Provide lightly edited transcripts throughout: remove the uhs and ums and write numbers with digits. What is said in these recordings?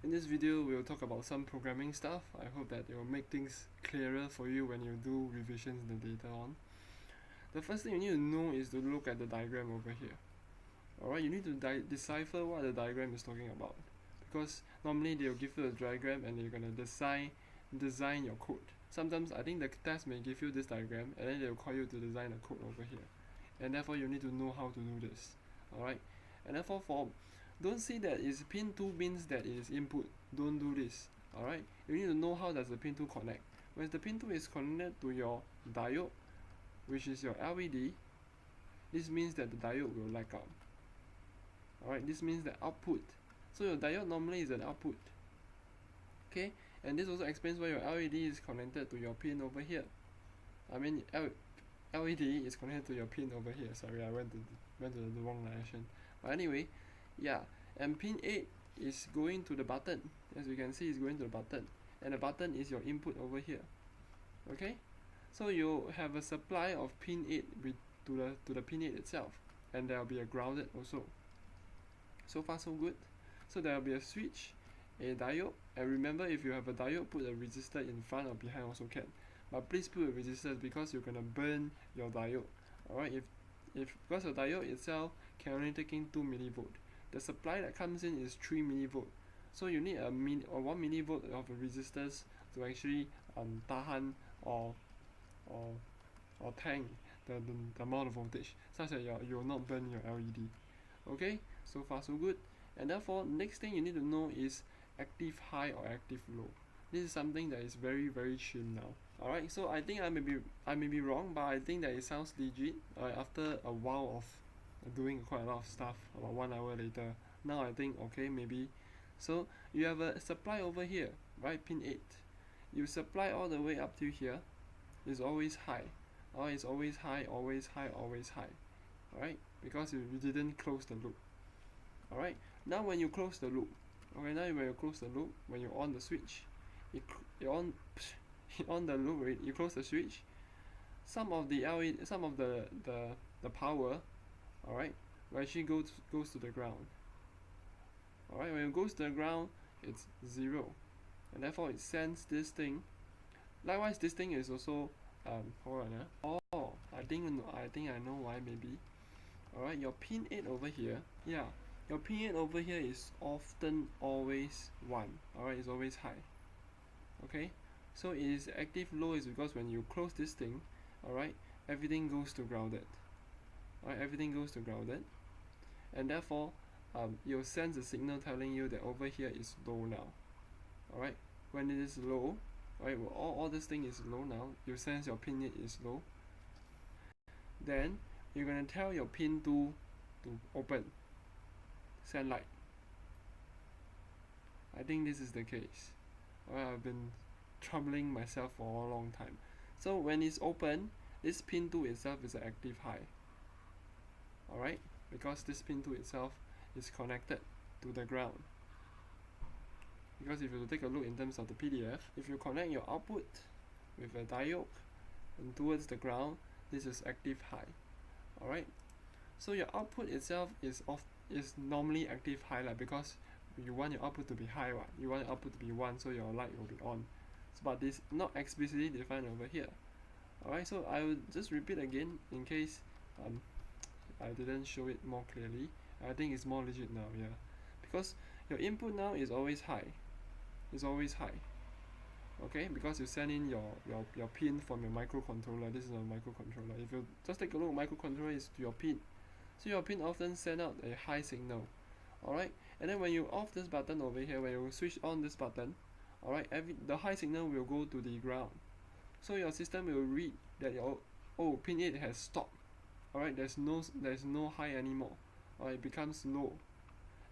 In this video, we'll talk about some programming stuff. I hope that it will make things clearer for you when you do revisions in the data on. The first thing you need to know is to look at the diagram over here. Alright, you need to decipher what the diagram is talking about, because normally they'll give you a diagram and you're gonna design your code. Sometimes I think the test may give you this diagram and then they'll call you to design a code over here, and therefore you need to know how to do this. Alright, and therefore don't see that is pin 2 means that it is input. Don't do this. Alright, you need to know how does the pin 2 connect. When the pin 2 is connected to your diode, which is your LED, this means that the diode will light up. Alright, this means the output. So your diode normally is an output. Okay, and this also explains why your LED is connected to your pin over here. I mean, LED is connected to your pin over here. Sorry, I went to the wrong direction. But anyway, yeah, and pin 8 is going to the button. As you can see, it's going to the button, and the button is your input over here. Okay, so you have a supply of pin 8 to the pin 8 itself, and there will be a grounded also. So far so good. So there will be a switch, a diode, and remember, if you have a diode, put a resistor in front or behind also can. But please put a resistor because you're gonna burn your diode. Alright, because the diode itself can only take in 2 mV. The supply that comes in is 3 mV. So you need a 1 mV of resistors to actually tahan or tank the amount of voltage, such that you will not burn your LED. Okay, so far so good. And therefore, next thing you need to know is active high or active low. This is something that is very, very chill now. Alright, so I think I may be wrong, but I think that it sounds legit. After a while of doing quite a lot of stuff, about 1 hour later, now I think okay, maybe. So you have a supply over here, right? Pin 8. You supply all the way up to here. It's always high. Or it's always high, always high, always high. Alright, because you didn't close the loop. Alright, now when you close the loop, when you on the switch, you on the loop, right? You close the switch, some of the LED, some of the power, alright, will actually goes to the ground. Alright, when it goes to the ground, it's 0, and therefore it sends this thing. Likewise, this thing is also hold on, oh, I think I know why maybe. Alright, your pin 8 over here, yeah, your pin 8 over here is often always 1. Alright, it's always high. Okay, so it is active low is because when you close this thing, alright, everything goes to grounded. Alright, everything goes to grounded, and therefore you'll sense a signal telling you that over here is low now. Alright, when it is low, alright, well, all this thing is low now, you sense your pin 8 is low, then you're gonna tell your pin 2 to open, send light. I think this is the case. I've been troubling myself for a long time. So when it's open, this pin 2 itself is an active high. Alright, because this pin 2 itself is connected to the ground. Because if you take a look in terms of the PDF, if you connect your output with a diode and towards the ground, this is active high. Alright, so your output itself is normally active high, because you want your output to be high, right? You want your output to be 1, so your light will be on. But this not explicitly defined over here. Alright, so I will just repeat again in case I didn't show it more clearly. I think it's more legit now, yeah. Because your input now is always high. It's always high. Okay, because you send in your pin from your microcontroller. This is a microcontroller. If you just take a look, microcontroller is to your pin. So your pin often send out a high signal. Alright, and then when you off this button over here, when you switch on this button, alright, the high signal will go to the ground. So your system will read that pin 8 has stopped. Alright, there's no high anymore. Alright, it becomes low.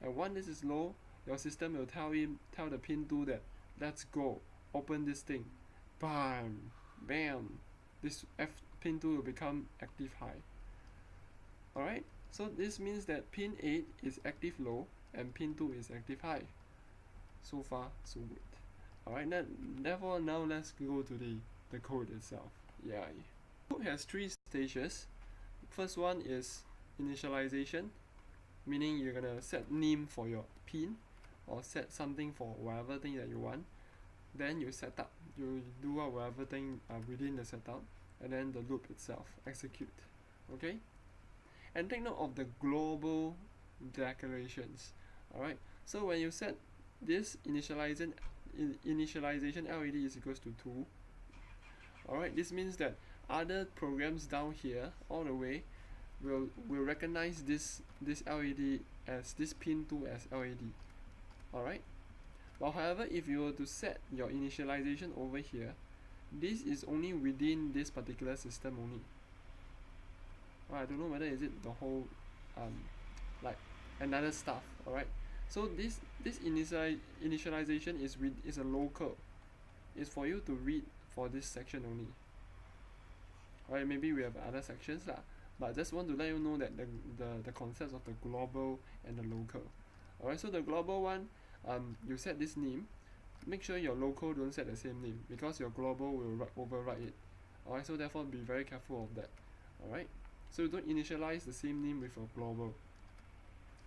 And once this is low, your system will tell the pin 2 that let's go, open this thing. Bam, bam. This pin 2 will become active high. Alright, so this means that pin 8 is active low and pin 2 is active high. So far, so good. Alright, therefore now let's go to the code itself. Yeah. The code has 3 stages. First one is initialization, meaning you're gonna set name for your pin. or set something for whatever thing that you want, then you set up, you do out whatever thing within the setup, and then the loop itself execute. Okay, and take note of the global declarations. Alright, so when you set this initialization LED is equals to 2, alright, this means that other programs down here all the way will recognize this LED as this pin 2 as LED. Alright, but however, if you were to set your initialization over here, this is only within this particular system only. I don't know whether is it the whole like another stuff. Alright, so this initialization is a local. It's for you to read for this section only. Alright, maybe we have other sections lah, but just want to let you know that the concepts of the global and the local. Alright, so the global one, you set this name. Make sure your local don't set the same name, because your global will overwrite it. Alright, so therefore be very careful of that. Alright, so you don't initialize the same name with your global.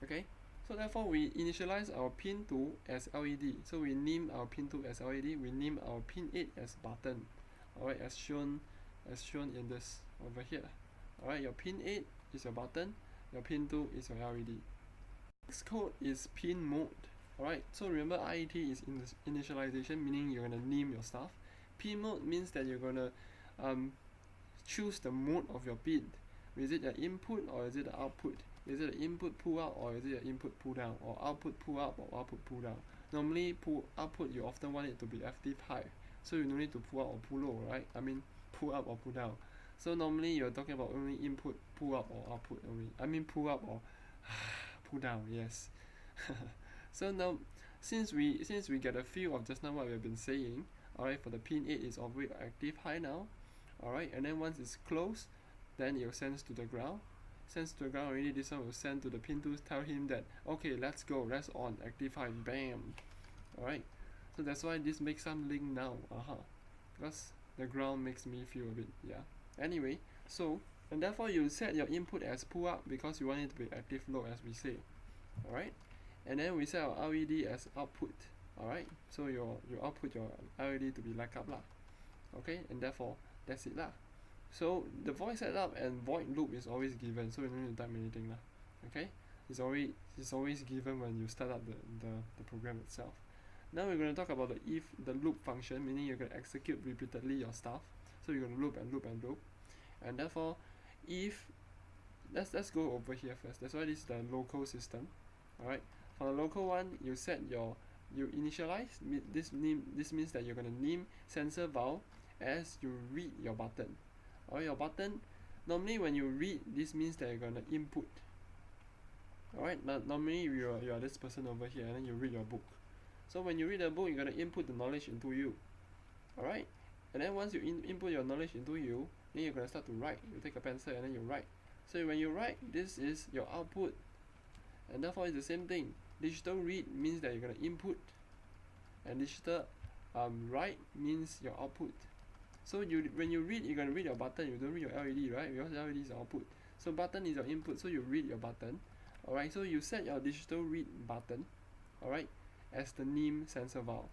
Okay, so therefore we initialize our pin 2 as LED. So we name our pin 2 as LED, we name our pin 8 as button. Alright, as shown in this over here. Alright, your pin 8 is your button, your pin 2 is your LED. Next code is pin mode. Alright, so remember IET is in this initialization, meaning you're gonna name your stuff. Pin mode means that you're gonna choose the mode of your pin. Is it an input or is it an output? Is it an input pull up or is it an input pull down, or output pull up or output pull down? Normally output you often want it to be active high, so you don't need to pull up or pull low, right? I mean pull up or pull down. So normally you're talking about only input pull up or output only. I mean pull up or pull down, yes. So now since we get a feel of just now what we've been saying, alright, for the pin 8 is always active high now. Alright, and then once it's closed, then it will send to the ground. Sends to the ground already, this one will send to the pin 2, tell him that okay, let's go, let's on, active high, bam. Alright, so that's why this makes some link now, because the ground makes me feel a bit, yeah. Anyway, so, and therefore you set your input as pull up because you want it to be active low, as we say. Alright, and then we set our LED as output. Alright, so you output your LED to be light up lah. Okay, and therefore that's it lah. So the void setup and void loop is always given, so you don't need to type anything lah. Okay, it's always given when you start up the program itself. Now we're going to talk about the loop function, meaning you're going to execute repeatedly your stuff. So you're going to loop and loop and loop, and therefore if let's go over here first. That's why this is the local system. Alright, for the local one, you initialize this name. This means that you're going to name sensor val as you read your button. Alright, your button, normally when you read, this means that you're going to input. Alright, normally you are this person over here, and then you read your book. So when you read the book, you're going to input the knowledge into you. Alright, and then once you input your knowledge into you, then you're going to start to write. You take a pencil and then you write. So when you write, this is your output, and therefore it's the same thing. Digital read means that you're going to input, and digital write means your output. So when you read, you're going to read your button, you don't read your LED, right? Because LED is your output. So button is your input, so you read your button. Alright, so you set your digital read button, alright, as the name sensor val.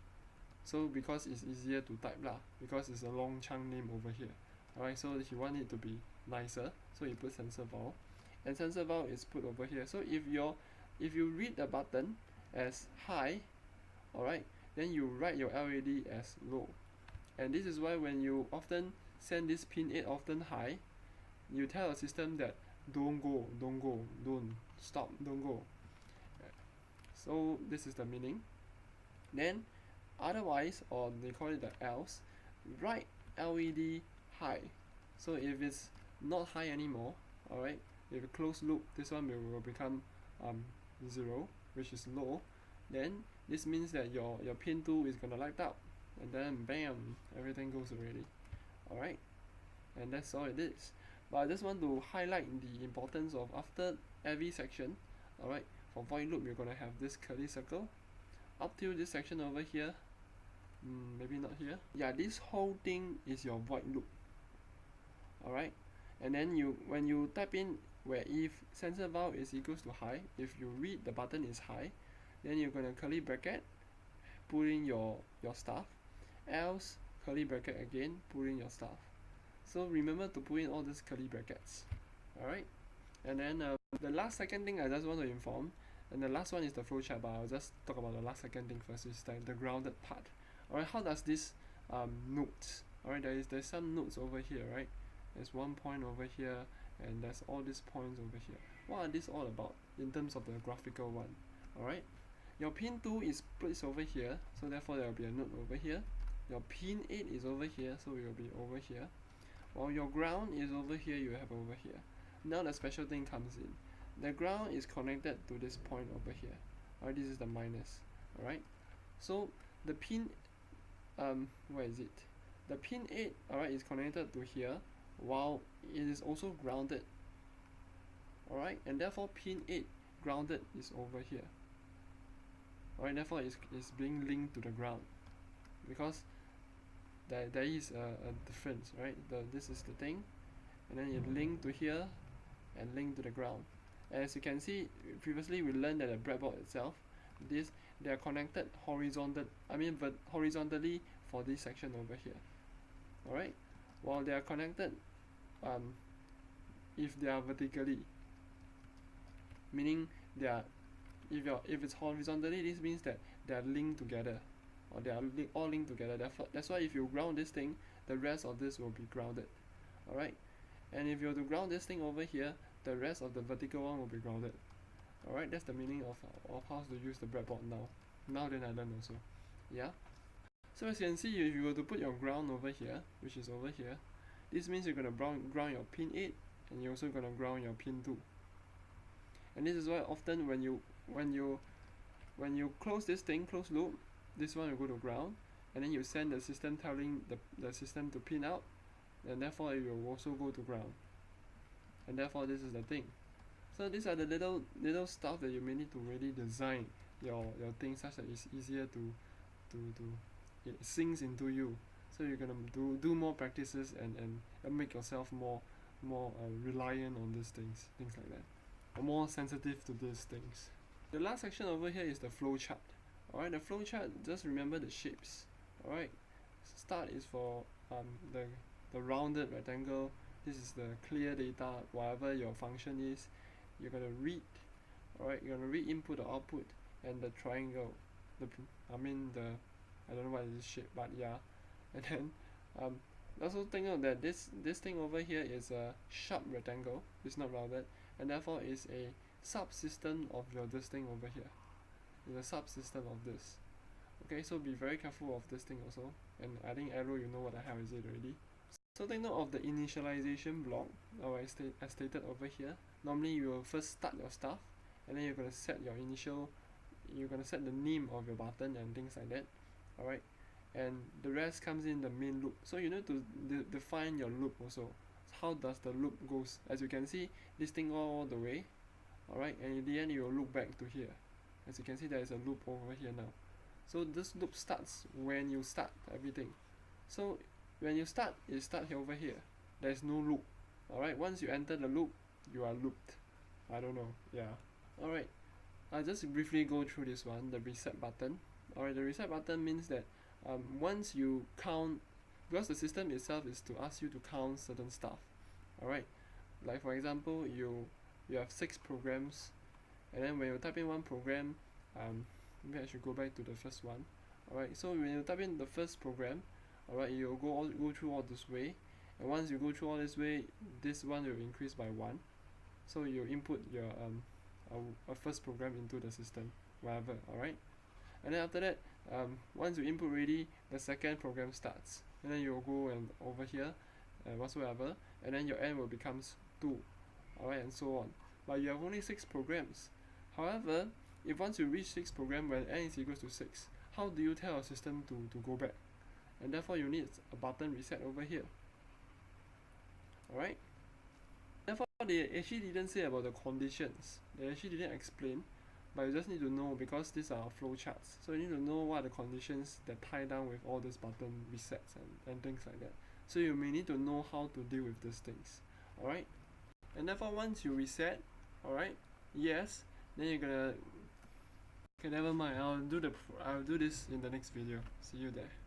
So because it's easier to type lah, because it's a long chunk name over here. Alright, so if you want it to be nicer, so you put sensor val, and sensor val is put over here. So if you read the button as high, alright, then you write your LED as low. And this is why when you often send this pin 8 often high, you tell the system that don't go, don't stop, don't go. So this is the meaning. Then otherwise, or they call it the else, write LED high. So if it's not high anymore, alright, if a closed loop, this one will become 0, which is low. Then this means that your pin 2 is gonna light up, and then bam, everything goes already. Alright, and that's all it is. But I just want to highlight the importance of after every section. Alright, for void loop, you're gonna have this curly circle up till this section over here. Maybe not here. Yeah, this whole thing is your void loop. Alright, and then when you type in where if sensor val is equals to high, if you read the button is high, then you're gonna curly bracket, put in your stuff, else curly bracket again, put in your stuff. So remember to put in all these curly brackets. Alright, and then the second thing I just want to inform, and the last one is the flowchart, but I'll just talk about the second thing first, is the grounded part. Alright, how does this nodes? Alright, there's some nodes over here, right? There's one point over here, and there's all these points over here. What are these all about in terms of the graphical one? Alright, your pin 2 is placed over here, so therefore there will be a node over here. Your pin 8 is over here, so it will be over here. While your ground is over here, you have over here. Now the special thing comes in. The ground is connected to this point over here. Alright, this is the minus. Alright, so the pin where is it? The pin 8, alright, is connected to here, while it is also grounded. Alright, and therefore pin 8 grounded is over here. Alright, therefore it's being linked to the ground, because there is a difference, right? This is the thing, and then it linked to here and linked to the ground. As you can see, previously we learned that the breadboard itself, they are connected horizontally for this section over here. Alright, while they are connected if they are vertically, meaning they are, if it's horizontally, this means that they are linked together, or they are all linked together. Therefore, that's why if you ground this thing, the rest of this will be grounded. Alright, and if you were to ground this thing over here, the rest of the vertical one will be grounded. Alright, that's the meaning of how to use the breadboard now. Now then I learn also. Yeah. So as you can see, if you were to put your ground over here, which is over here, this means you're gonna ground your pin 8, and you're also gonna ground your pin 2. And this is why often when you close this thing, close loop, this one will go to ground, and then you send the system telling the system to pin out, and therefore it will also go to ground. And therefore this is the thing. So these are the little stuff that you may need to really design your thing such that it's easier to it sinks into you. So you're gonna do more practices and make yourself more reliant on these things like that, or more sensitive to these things. The last section over here is the flowchart. Alright, the flowchart, just remember the shapes. Alright, start is for the rounded rectangle. This is the clear data, whatever your function is. You're gonna read. Alright, you're gonna read input or output, and the triangle. I don't know what is this shape, but yeah. And then also take note that this thing over here is a sharp rectangle. It's not rounded, and therefore is a subsystem of this thing over here. It's a subsystem of this. Okay, so be very careful of this thing also. And I think arrow, you know what the hell is it already. So take note of the initialization block, or as stated over here. Normally you will first start your stuff, and then you're gonna set your you're gonna set the name of your button and things like that. Alright, and the rest comes in the main loop. So you need to define your loop also. How does the loop goes? As you can see, this thing all the way. Alright, and in the end you will loop back to here. As you can see, there is a loop over here now. So this loop starts when you start everything. So when you start, it starts over here. There is no loop. Alright, once you enter the loop, you are looped. I don't know, yeah. Alright, I'll just briefly go through this one, the reset button. Alright, the reset button means that once you count, because the system itself is to ask you to count certain stuff. Alright, like for example, you have 6 programs, and then when you type in one program, maybe I should go back to the first one. Alright, so when you type in the first program, alright, you'll go through all this way, and once you go through all this way, this one will increase by 1. So you input your a first program into the system, whatever. Alright, and then after that, once you input ready, the second program starts, and then you'll go and over here whatsoever, and then your n will becomes 2. Alright, and so on. But you have only 6 programs. However, if once you reach 6 programs when n is equals to 6, how do you tell your system to go back? And therefore you need a button reset over here. Alright, therefore they actually didn't say about the conditions. They actually didn't explain, but you just need to know, because these are flowcharts. So you need to know what are the conditions that tie down with all these button resets and things like that. So you may need to know how to deal with these things. Alright, and therefore once you reset, alright, yes, then you're gonna Okay, never mind. I'll do this in the next video. See you there.